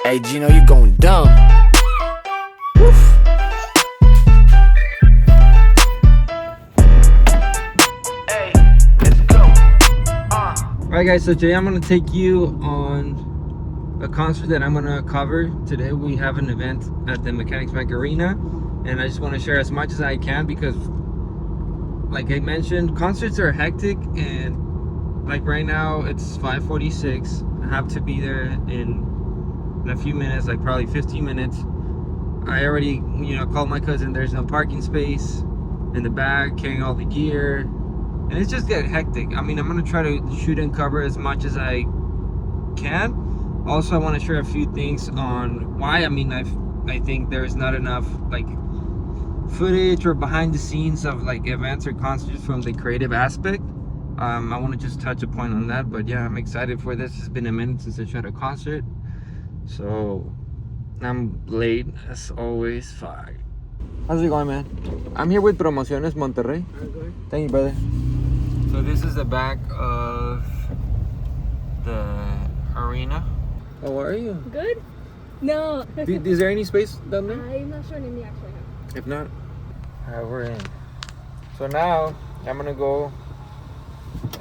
Hey, Gino, you going dumb. Woof. Hey, let's go. Alright guys, so today I'm going to take you on a concert that I'm going to cover. Today we have an event at the Mechanics Bank Arena, and I just want to share as much as I can because, like I mentioned, concerts are hectic, and like right now it's 5:46. I have to be there in a few minutes, like probably 15 minutes. I already, called my cousin. There's no parking space in the back, carrying all the gear, and it's just getting hectic. I mean, I'm gonna try to shoot and cover as much as I can. Also, I want to share a few things on why. I think there's not enough like footage or behind the scenes of like events or concerts from the creative aspect. I want to just touch a point on that, but yeah, I'm excited for this. It's been a minute since I shot a concert, so I'm late as always. Fuck. How's it going, man? I'm here with Promociones Monterrey. Thank you, brother. So this is the back of the arena. How are you? Good? No. Is there any space down there? I'm not sure in the actual house. If not, we're in. So now I'm gonna go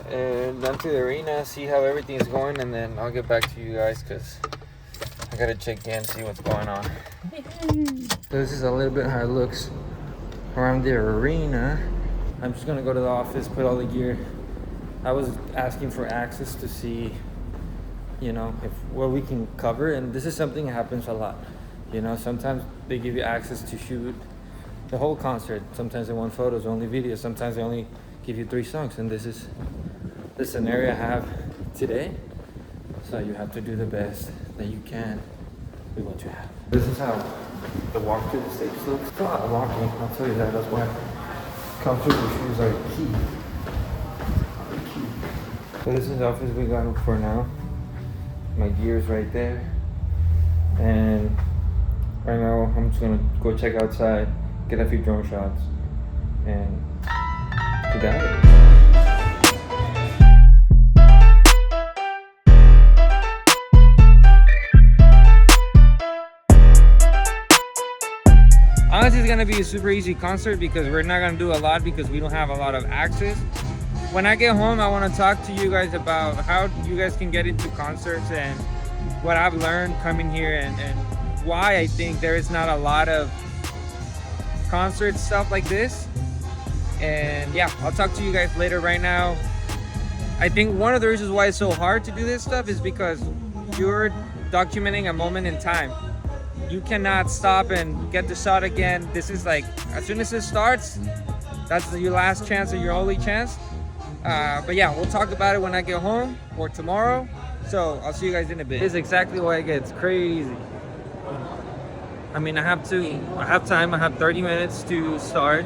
down to the arena, see how everything is going, and then I'll get back to you guys because I gotta check in, see what's going on. So this is a little bit how it looks around the arena. I'm just gonna go to the office, put all the gear. I was asking for access to see, if what we can cover, and this is something that happens a lot. Sometimes they give you access to shoot the whole concert. Sometimes they want photos, only videos. Sometimes they only give you 3 songs, and this is the scenario I have today. So you have to do the best that you can with what you have. This is how the walk to the stage looks. It's a lot of walking, I'll tell you that. That's why comfortable shoes are key. So this is the office we got for now. My gear's right there. And right now I'm just gonna go check outside, get a few drone shots, and get out of it. Honestly, it's gonna be a super easy concert because we're not gonna do a lot because we don't have a lot of access. When I get home, I want to talk to you guys about how you guys can get into concerts and what I've learned coming here, and why I think there is not a lot of concert stuff like this. And yeah, I'll talk to you guys later. Right now, I think one of the reasons why it's so hard to do this stuff is because you're documenting a moment in time. You cannot stop and get the shot again. This is like, as soon as it starts, that's your last chance or your only chance. But yeah, we'll talk about it when I get home or tomorrow. So I'll see you guys in a bit. This is exactly why it gets crazy. I mean, I have time. I have 30 minutes to start.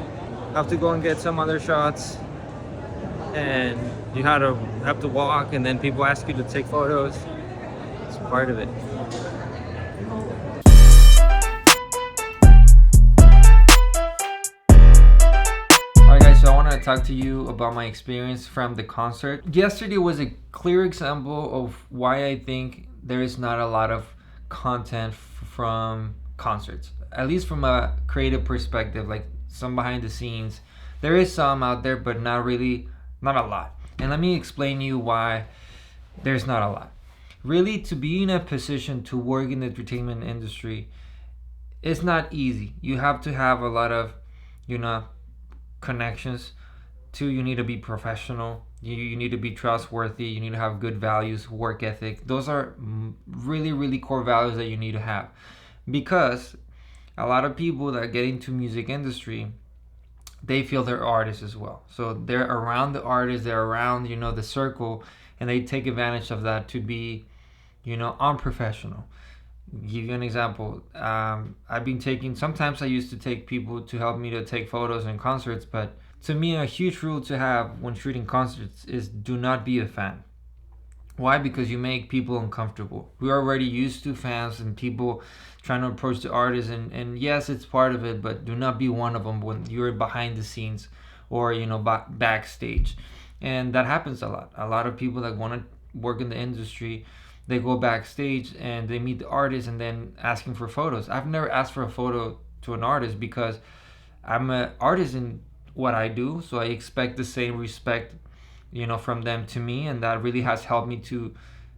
I have to go and get some other shots. And you have to walk, and then people ask you to take photos. It's part of it. So I want to talk to you about my experience from the concert. Yesterday was a clear example of why I think there is not a lot of content from concerts, at least from a creative perspective, like some behind the scenes. There is some out there, but not a lot. And let me explain you why there's not a lot. Really, to be in a position to work in the entertainment industry, it's not easy. You have to have a lot of, connections. 2, you need to be professional. You need to be trustworthy. You need to have good values, work ethic. Those are really, really core values that you need to have, because a lot of people that get into music industry, they feel they're artists as well. So they're around the artists, they're around, the circle, and they take advantage of that to be, unprofessional. Give you an example. Sometimes I used to take people to help me to take photos in concerts, but to me, a huge rule to have when shooting concerts is do not be a fan. Why? Because you make people uncomfortable. We're already used to fans and people trying to approach the artists, and yes, it's part of it, but do not be one of them when you're behind the scenes or, backstage. And that happens a lot. A lot of people that want to work in the industry, they go backstage and they meet the artist and then asking for photos. I've never asked for a photo to an artist because I'm an artist in what I do, so I expect the same respect, from them to me, and that really has helped me to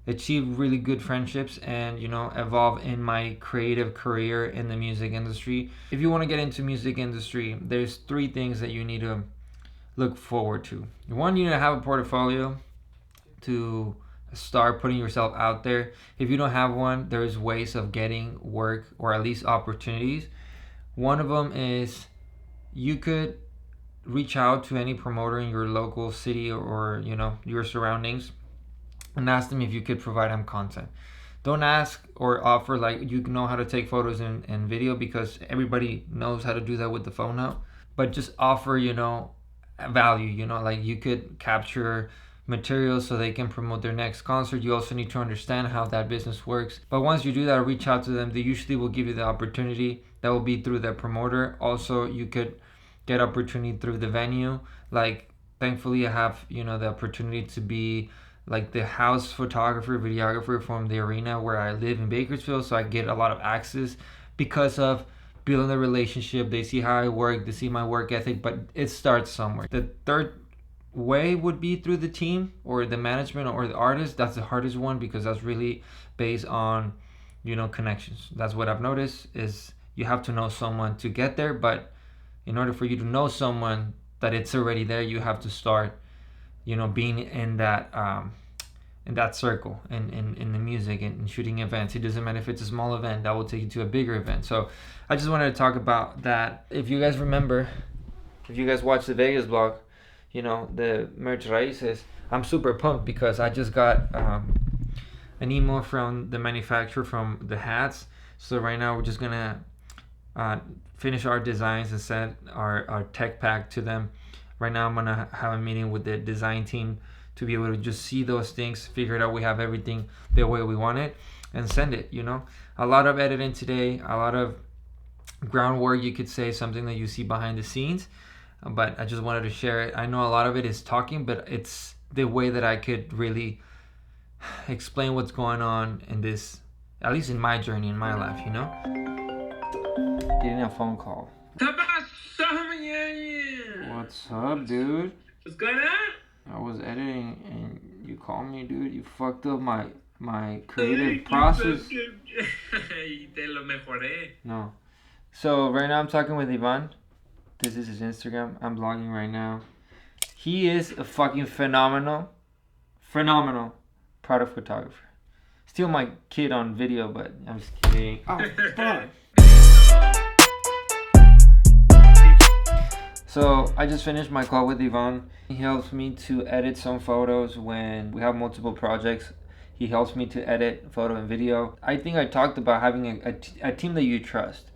achieve really good friendships and evolve in my creative career in the music industry. If you want to get into music industry, there's three things that you need to look forward to. One, you need to have a portfolio to start putting yourself out there. If you don't have one, there's ways of getting work or at least opportunities. One of them is you could reach out to any promoter in your local city or your surroundings and ask them if you could provide them content. Don't ask or offer like you know how to take photos and video, because everybody knows how to do that with the phone now. But just offer value, like you could capture materials so they can promote their next concert. You also need to understand how that business works. But once you do that, reach out to them. They usually will give you the opportunity. That will be through the promoter. Also, you could get opportunity through the venue. Like, thankfully, I have the opportunity to be like the house photographer, videographer from the arena where I live in Bakersfield. So I get a lot of access because of building the relationship. They see how I work, they see my work ethic, but it starts somewhere. The third way would be through the team or the management or the artist. That's the hardest one because that's really based on connections. That's what I've noticed, is you have to know someone to get there, but in order for you to know someone that it's already there, you have to start being in that circle and in the music and shooting events. It doesn't matter if it's a small event, that will take you to a bigger event. So I just wanted to talk about that. If you guys remember, if you guys watch the Vegas vlog, the merch raíces, I'm super pumped because I just got an email from the manufacturer from the hats. So right now we're just gonna finish our designs and send our tech pack to them. Right now I'm gonna have a meeting with the design team to be able to just see those things, figure it out, we have everything the way we want it, and send it. A lot of editing today, a lot of groundwork, you could say, something that you see behind the scenes, but I just wanted to share it. I know a lot of it is talking, but it's the way that I could really explain what's going on in this, at least in my journey, in my life, Getting a phone call. What's up, dude? What's going on? I was editing and you called me, dude. You fucked up my creative process. Te lo mejoré. No. So right now I'm talking with Ivan. This is his Instagram. I'm vlogging right now. He is a fucking phenomenal product photographer. Still my kid on video, but I'm just kidding. Oh, fuck. So I just finished my call with Ivan. He helps me to edit some photos when we have multiple projects. He helps me to edit photo and video. I think I talked about having a team that you trust.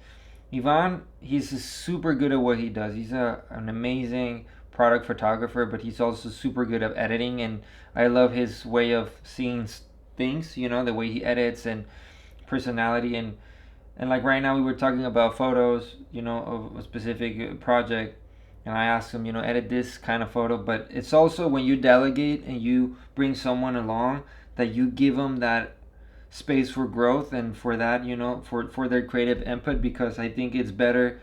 Ivan, he's super good at what he does. He's an amazing product photographer, but he's also super good at editing, and I love his way of seeing things, the way he edits and personality. And like right now we were talking about photos, of a specific project. And I asked him, edit this kind of photo. But it's also when you delegate and you bring someone along, that you give them that space for growth and for that, for their creative input. Because I think it's better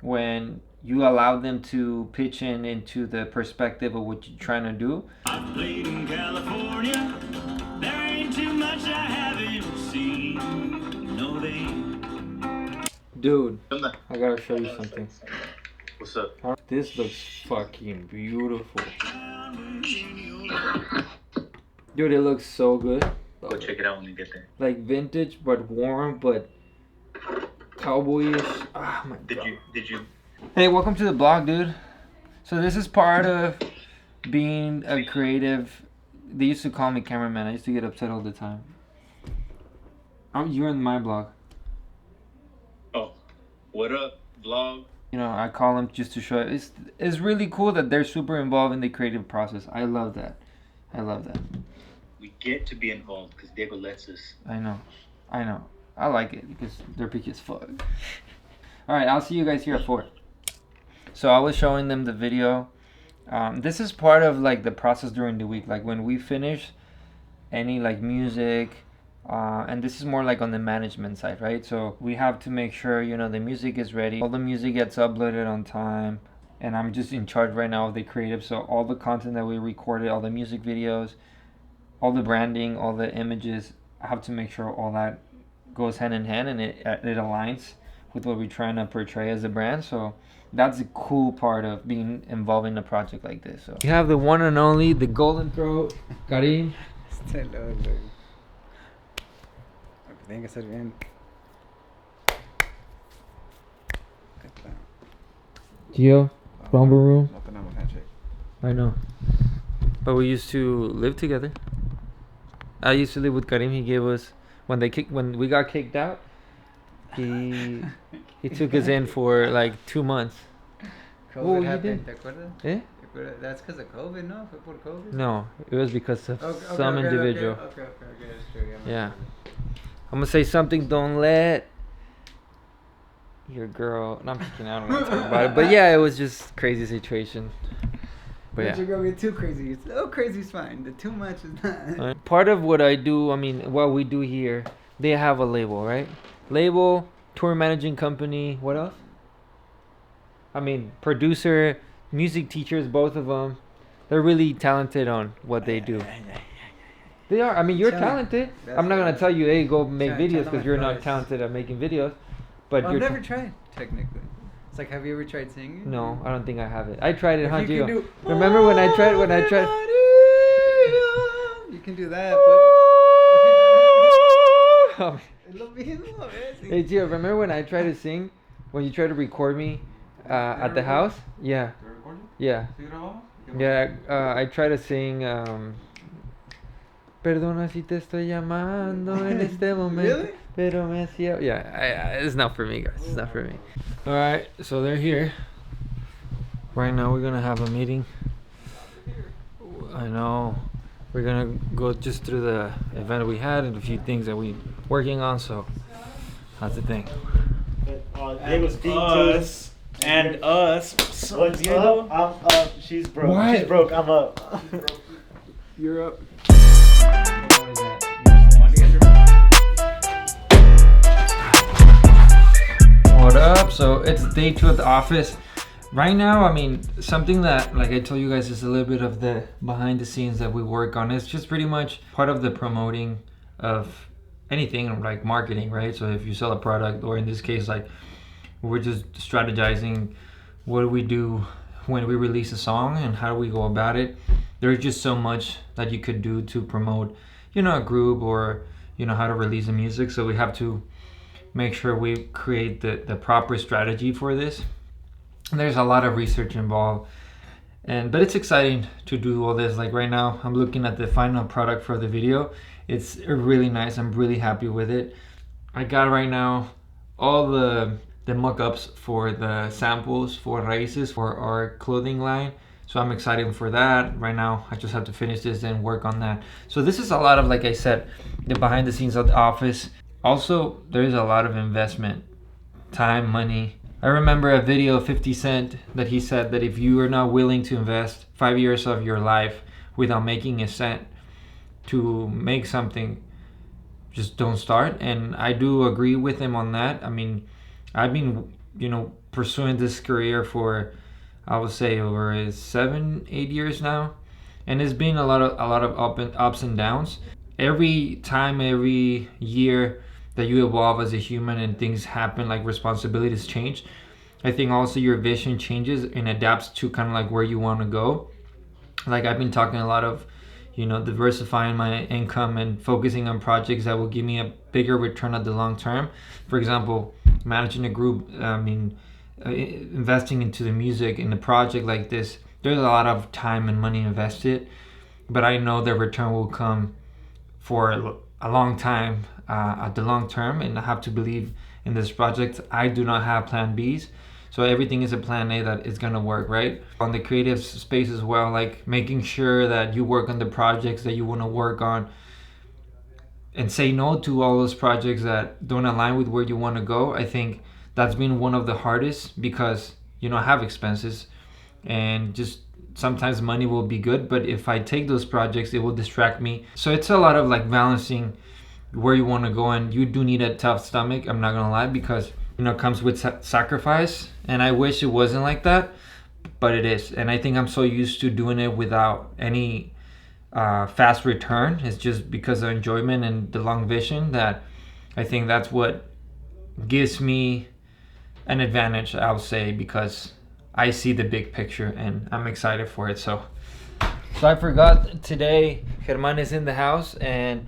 when you allow them to pitch into the perspective of what you're trying to do. I've played in California. There ain't too much I haven't seen. No, they ain't. Dude, I gotta show you something. What's up? This looks fucking beautiful. Dude, it looks so good. Go check it out when you get there. Like vintage, but warm, but cowboyish. Ah, my God. Did you? Hey, welcome to the blog, dude. So this is part of being a creative. They used to call me cameraman. I used to get upset all the time. You're in my blog. Oh, what up, vlog? I call them just to show it. It's really cool that they're super involved in the creative process. I love that. We get to be involved because Diego lets us. I know. I like it because they're picky as fuck. Alright, I'll see you guys here at 4. So I was showing them the video. This is part of like the process during the week. Like when we finish any like music And this is more like on the management side, right? So we have to make sure, you know, the music is ready, all the music gets uploaded on time, and I'm just in charge right now of the creative. So all the content that we recorded, all the music videos, all the branding, all the images, I have to make sure all that goes hand in hand and it aligns with what we're trying to portray as a brand. So that's the cool part of being involved in a project like this. So you have the one and only, the golden throat, Karim. Tiene que ser bien. Gio, Rumble Room. No tenemos handshake. I know. But we used to live together. I used to live with Karim. He gave us when we got kicked out. He took us in for like 2 months. COVID happened, ¿te acuerdas? Eh? That's because of COVID, no? Fue por COVID? No, it was because of Okay, some individual. Okay, that's true. Yeah. I'm gonna say something. Don't let your girl. No, I'm just kidding. I don't want to talk about it. But yeah, it was just crazy situation. But Let yeah. your girl get too crazy. It's little crazy is fine. The too much is not. Part of what I do, I mean, what we do here, they have a label, right? Label, tour managing company. What else? I mean, producer, music teachers, both of them. They're really talented on what they do. They are. I mean, you're Tell- talented. that's I'm not gonna right. tell you, hey, go make Tell- videos tell because them you're my not price. talented at making videos. But I've you're never tried, technically. It's like, have you ever tried singing? no, I don't think I have it. I tried it, If huh, you can Gio? do, Remember when I tried? You can do that, Oh, but... Lo mismo, hey, Gio, remember when I tried to sing? When you tried to record me at the house? Yeah. Yeah. Yeah, I try to sing Perdona si te estoy llamando en este momento. Really? Pero me hacía... Yeah, it's not for me, guys. It's not for me. Alright, so they're here. Right now we're gonna have a meeting. I know. We're gonna go just through the event we had and a few things that we're working on, so that's the thing. It was us and us. What's up? I'm up. She's broke. What? She's broke. I'm up. You're up. What up? So it's day 2 at the office. Right now, I mean, something that, like I told you guys, is a little bit of the behind the scenes that we work on. It's just pretty much part of the promoting of anything like marketing, right? So if you sell a product, or in this case, like we're just strategizing what do we do when we release a song and how do we go about it. There's just so much that you could do to promote, you know, a group or, you know, how to release the music. So we have to make sure we create the proper strategy for this. And there's a lot of research involved, but it's exciting to do all this. Like right now I'm looking at the final product for the video. It's really nice. I'm really happy with it. I got right now all the mock-ups for the samples for Raíces for our clothing line, so I'm excited for that. Right now I just have to finish this and work on that. So this is a lot of, like I said, the behind the scenes of the office. Also, there is a lot of investment, time, money. I remember a video of 50 Cent that he said that if you are not willing to invest 5 years of your life without making a cent to make something, just don't start. And I do agree with him on that. I mean, I've been, you know, pursuing this career for, I would say, over 7-8 years now, and it's been a lot of ups and downs. Every time, every year that you evolve as a human and things happen, like responsibilities change, I think also your vision changes and adapts to kind of like where you want to go. Like I've been talking a lot of, you know, diversifying my income and focusing on projects that will give me a bigger return at the long term. For example, managing a group, I mean, investing into the music in a project like this, there's a lot of time and money invested, but I know the return will come for a long time at the long term, and I have to believe in this project. I do not have plan Bs, so everything is a plan A that is gonna work, right? On the creative space as well, like making sure that you work on the projects that you want to work on and say no to all those projects that don't align with where you want to go. I think that's been one of the hardest because, you know, I have expenses and just sometimes money will be good, but if I take those projects, it will distract me. So it's a lot of like balancing where you want to go, and you do need a tough stomach, I'm not gonna lie, because it comes with sacrifice, and I wish it wasn't like that, but it is. And I think I'm so used to doing it without any fast return. It's just because of enjoyment and the long vision that I think that's what gives me an advantage, I'll say, because I see the big picture and I'm excited for it. So I forgot, today Germán is in the house and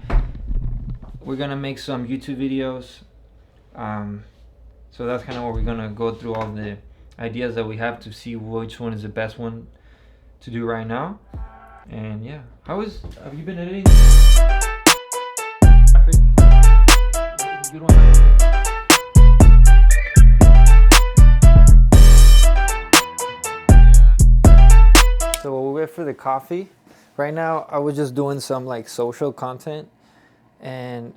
we're gonna make some YouTube videos. So that's kind of where we're gonna go through all the ideas that we have to see which one is the best one to do right now. And yeah, have you been editing? Good one. So while we wait for the coffee, right now I was just doing some like social content, and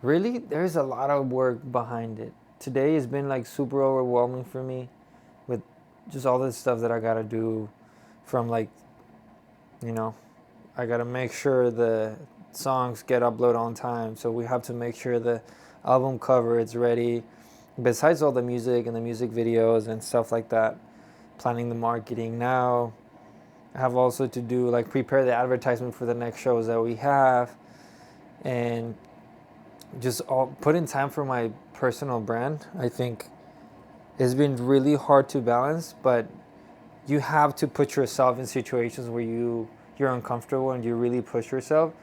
really there's a lot of work behind it. Today has been like super overwhelming for me with just all this stuff that I gotta do, from like, I gotta make sure the songs get uploaded on time, so we have to make sure the album cover is ready, besides all the music and the music videos and stuff like that, planning the marketing. Now I have also to do like prepare the advertisement for the next shows that we have, and just put in time for my personal brand. I think it's been really hard to balance, but you have to put yourself in situations where you're uncomfortable and you really push yourself,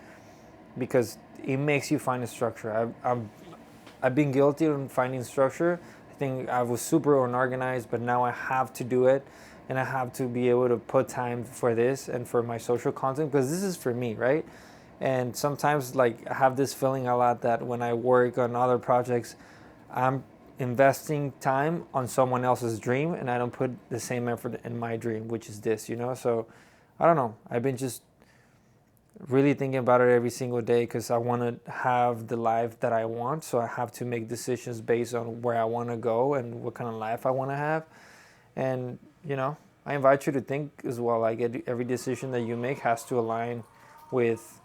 because it makes you find a structure. I've been guilty of finding structure. I think I was super unorganized, but now I have to do it, and I have to be able to put time for this and for my social content, because this is for me, right? And sometimes like I have this feeling a lot that when I work on other projects, I'm investing time on someone else's dream and I don't put the same effort in my dream, which is this, So I don't know. I've been just really thinking about it every single day, because I want to have the life that I want. So I have to make decisions based on where I want to go and what kind of life I want to have. And, I invite you to think as well, like every decision that you make has to align with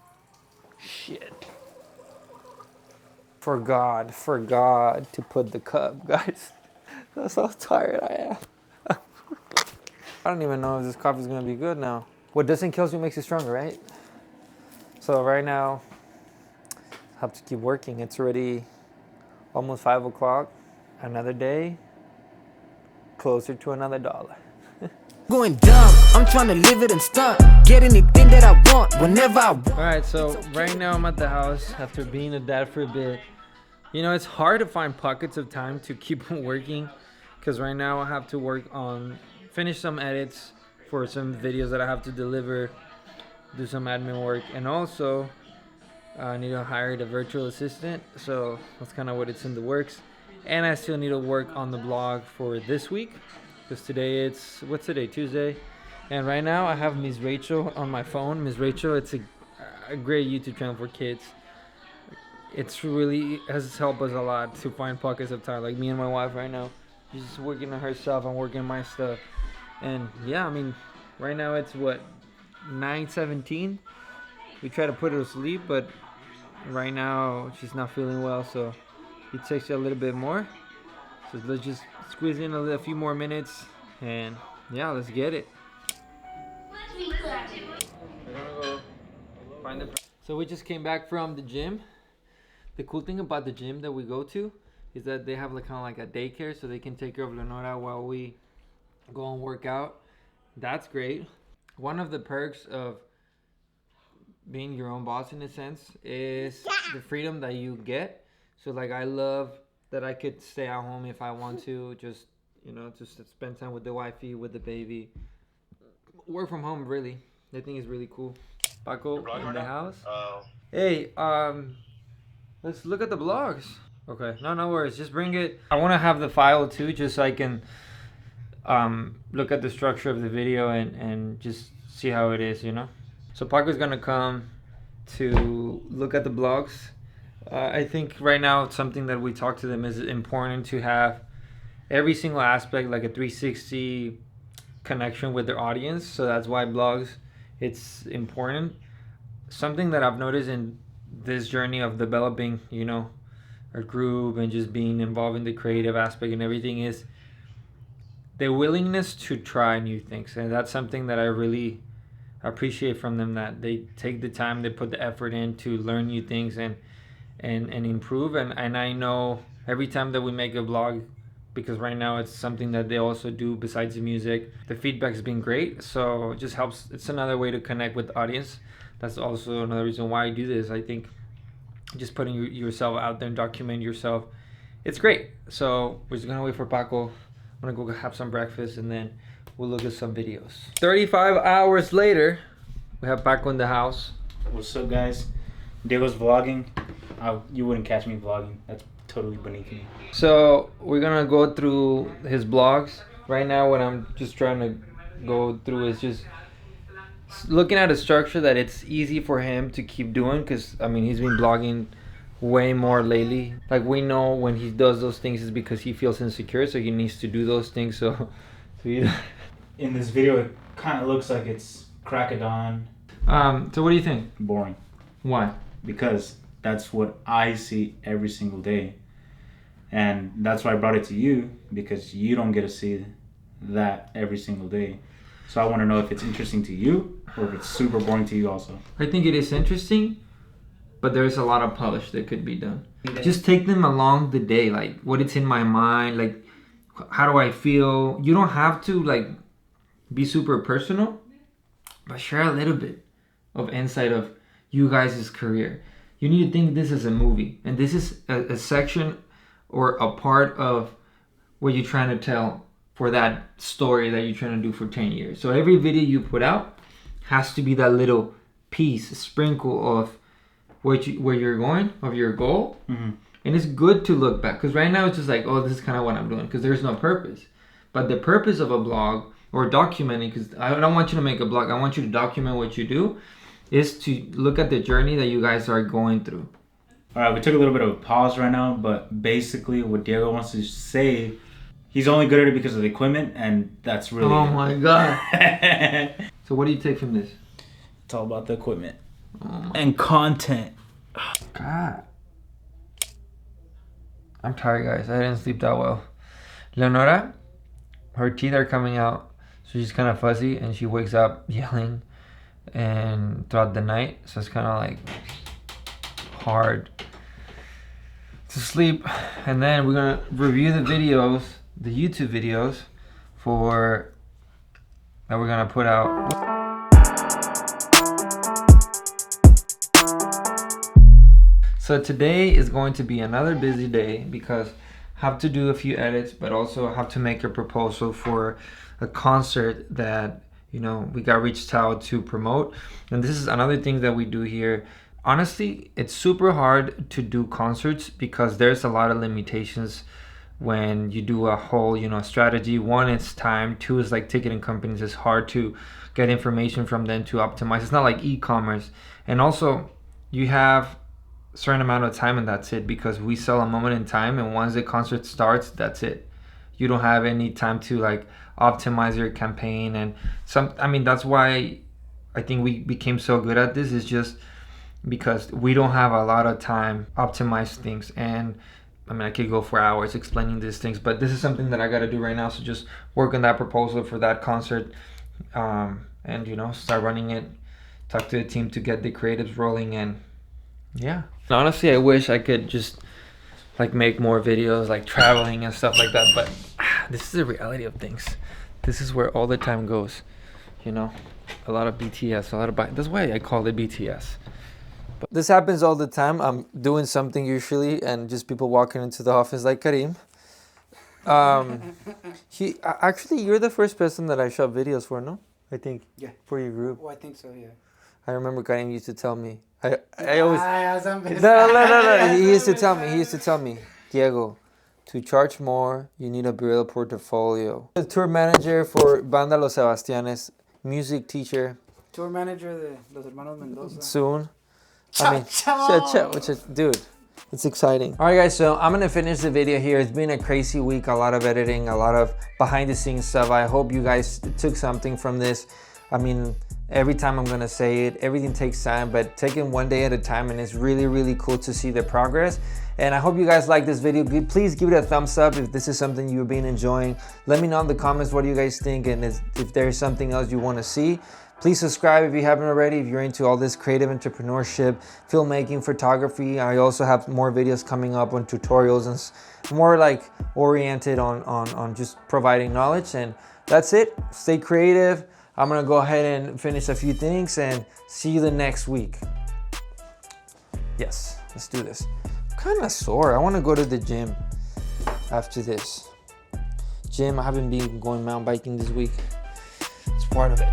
for God to put the cup, guys. That's how tired I am. I don't even know if this coffee is going to be good now. What doesn't kill you makes you stronger, right? So right now, I have to keep working. It's already almost 5 o'clock. Another day, closer to another dollar. Going dumb, I'm trying to live it and stunt. Get anything that I want, whenever I want. Alright, so right now I'm at the house after being a dad for a bit. It's hard to find pockets of time to keep working, because right now I have to finish some edits for some videos that I have to deliver, do some admin work, and also I need to hire the virtual assistant, so that's kind of what it's in the works. And I still need to work on the blog for this week, because today what's today, Tuesday? And right now I have Miss Rachel on my phone. Miss Rachel, it's a great YouTube channel for kids. It's really has helped us a lot to find pockets of time. Like me and my wife right now, she's just working on herself, I'm working on my stuff. And yeah, right now it's 9:17. We try to put her to sleep, but right now she's not feeling well, so it takes a little bit more. So let's just squeeze in a few more minutes, and yeah, let's get it. We're gonna go find the. So we just came back from the gym. The cool thing about the gym that we go to is that they have kind of like a daycare, so they can take care of Leonora while we go and work out. That's great. One of the perks of being your own boss, in a sense, is the freedom that you get. So like I love that I could stay at home if I want to, just just spend time with the wifey, with the baby, work from home. Really, I think it's really cool. Paco in the house. Hey, let's look at the blogs. Okay, no worries, just bring it. I want to have the file too, just so I can look at the structure of the video and just see how it is, So Paco's gonna come to look at the blogs. I think right now it's something that we talk to them is important to have every single aspect, like a 360 connection with their audience. So that's why blogs, it's important. Something that I've noticed in this journey of developing, you know, a group and just being involved in the creative aspect and everything is the willingness to try new things. And that's something that I really appreciate from them, that they take the time, they put the effort in to learn new things and improve. And I know every time that we make a vlog, because right now it's something that they also do besides the music, the feedback's been great. So it just helps. It's another way to connect with the audience. That's also another reason why I do this. I think just putting yourself out there and document yourself, it's great. So we're just gonna wait for Paco. I'm gonna go have some breakfast and then we'll look at some videos. 35 hours later, we have Paco in the house. What's up, guys? Diego's vlogging. You wouldn't catch me vlogging. That's totally beneath me. So we're gonna go through his vlogs. Right now what I'm just trying to go through is just looking at a structure that it's easy for him to keep doing, because I mean he's been vlogging way more lately. Like, we know when he does those things is because he feels insecure, so he needs to do those things. So in this video it kind of looks like it's crack of dawn. So what do you think? Boring. Why? Because that's what I see every single day, and that's why I brought it to you, because you don't get to see that every single day. So I want to know if it's interesting to you or if it's super boring to you also. I think it is interesting, but there's a lot of polish that could be done. Just take them along the day, like what it's in my mind, like how do I feel. You don't have to like be super personal, but share a little bit of insight of you guys' career. You need to think this is a movie, and this is a section or a part of what you're trying to tell for that story that you're trying to do for 10 years. So every video you put out has to be that little piece, sprinkle of where you're going, of your goal. Mm-hmm. And it's good to look back, because right now it's just like, oh, this is kind of what I'm doing, because there's no purpose. But the purpose of a blog or documenting, because I don't want you to make a blog, I want you to document what you do, is to look at the journey that you guys are going through. All right, we took a little bit of a pause right now, but basically what Diego wants to say, he's only good at it because of the equipment, and that's really Oh my God. So what do you take from this? It's all about the equipment and content. God. I'm tired, guys. I didn't sleep that well. Leonora, her teeth are coming out, so she's kind of fuzzy, and she wakes up yelling and throughout the night, so it's kind of like hard to sleep. And then we're gonna review the videos, the YouTube videos for that we're gonna put out. So today is going to be another busy day, because I have to do a few edits, but also have to make a proposal for a concert that, you know, we got reached out to promote. And this is another thing that we do here. Honestly, it's super hard to do concerts because there's a lot of limitations when you do a whole, you know, strategy. One, it's time. Two, is like ticketing companies. It's hard to get information from them to optimize. It's not like e-commerce. And also, you have certain amount of time and that's it, because we sell a moment in time, and once the concert starts, that's it. You don't have any time to like optimize your campaign. And that's why I think we became so good at this, is just because we don't have a lot of time optimize things. And I could go for hours explaining these things, but this is something that I got to do right now. So just work on that proposal for that concert, and you know, start running it, talk to the team to get the creatives rolling. And yeah, honestly, I wish I could just like make more videos like traveling and stuff like that, but this is the reality of things. This is where all the time goes, you know. A lot of BTS, a lot of that's why I call it BTS. But this happens all the time. I'm doing something usually, and just people walking into the office like Karim. Actually, you're the first person that I shot videos for, no? I think. Yeah. For your group. Oh, I think so, yeah. I remember Karim used to tell me. I always. No. He used to tell me, Diego, to charge more, you need to build a portfolio. The tour manager for Banda Los Sebastianes, music teacher. Tour manager de Los Hermanos Mendoza. Soon. Dude, it's exciting. All right, guys, so I'm gonna finish the video here. It's been a crazy week, a lot of editing, a lot of behind the scenes stuff. I hope you guys took something from this. Every time I'm gonna say it, everything takes time, but taking one day at a time, and it's really, really cool to see the progress. And I hope you guys like this video. Please give it a thumbs up if this is something you've been enjoying. Let me know in the comments what you guys think, and if there's something else you wanna see. Please subscribe if you haven't already, if you're into all this creative entrepreneurship, filmmaking, photography. I also have more videos coming up on tutorials and more like oriented on just providing knowledge. And that's it. Stay creative. I'm gonna go ahead and finish a few things and see you the next week. Yes, let's do this. I'm kind of sore. I wanna go to the gym after this. Gym, I haven't been going mountain biking this week. It's part of it.